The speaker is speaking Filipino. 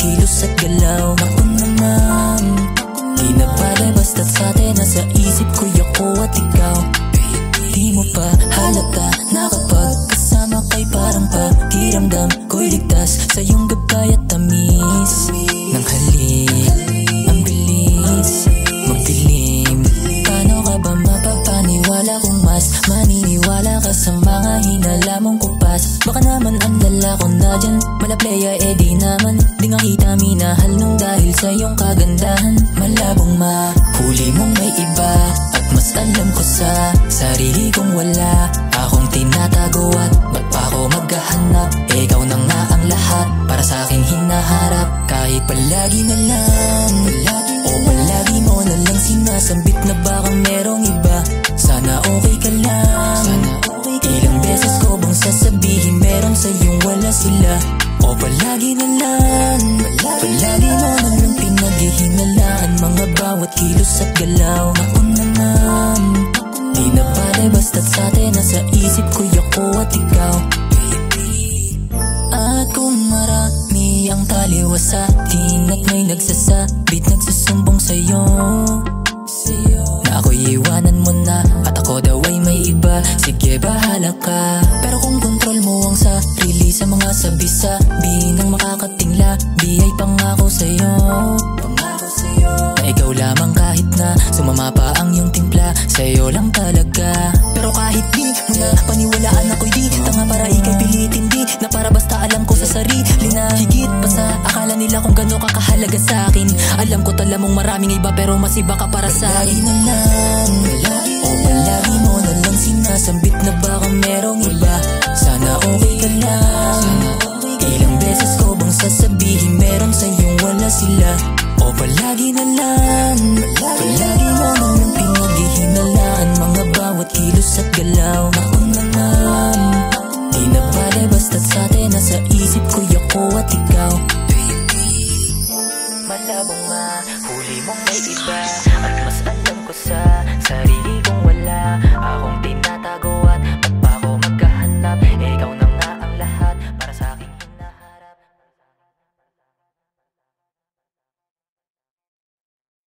kilos at galaw. Naku naman, di na pala basta't sa'tin. Nasa isip ko'y ako at ikaw. Di mo pa halata na kapag kasama ka'y parang pakiramdam ko'y ligtas sa iyong gabay at tamis ng halik. Ang bilis magdilim, paano ka ba mapapaniwala kung mas maniniwala ka sa mga hinala mong kupas? Baka naman ang dala ko na dyan malapleya, di naman di nga kita minahal nung dahil sa iyong kagandahan. Malabong mahuli mong may iba at mas alam ko sa sarili kong wala akong tinatago. At ba't pa ako maghahanap? Ikaw na nga ang lahat para sa aking hinaharap. Kahit palagi na lang o palagi mo na lang sinasambit na baka merong iba. Sana okay ka lang. Ilang beses ko bang sasabihin meron sa'yong wala sila? O palagi na lang, palagi mo na lang pinaghihinalaan mga bawat kilos at galaw. Ako naman, di na pala basta't sa'tin. Nasa isip ko'y ako at ikaw. At kung marami ang taliwas sa'tin at may nagsasabit, nagsusumbong sa'yo na ako'y iwanan mo na at ako daw ay may iba, sige bahala ka. Pero kung kontrol mo ang sarili sa mga sabi-sabi ng makakatingla, di ay pangako sa'yo na ikaw lamang kahit na sumama pa ang iyong timpla, sa'yo lang talaga. Pero kahit di mo na paniwalaan ako'y di tanga para ikay pilitin, di na para basta alam ko sa sarili na higit pa sa akala nila kung gano'n ka kahalaga sa'kin. Alam ko tala mong maraming iba pero mas iba ka para sa'kin. Palagi na lang o palagi mo na lang sinasambit na baka merong iba. Sana okay ka lang. Ilang beses ko bang sasabihin meron sa'yong wala sila? O palagi na lang, palagi mo na lang pinaghihinalaan mga bawat kilos at galaw. Ako naman, di na pala basta't sa'tin. Nasa isip ko'y ako at ikaw. Malabong mahuli mong may iba at mas alam ko sa sarili kong wala akong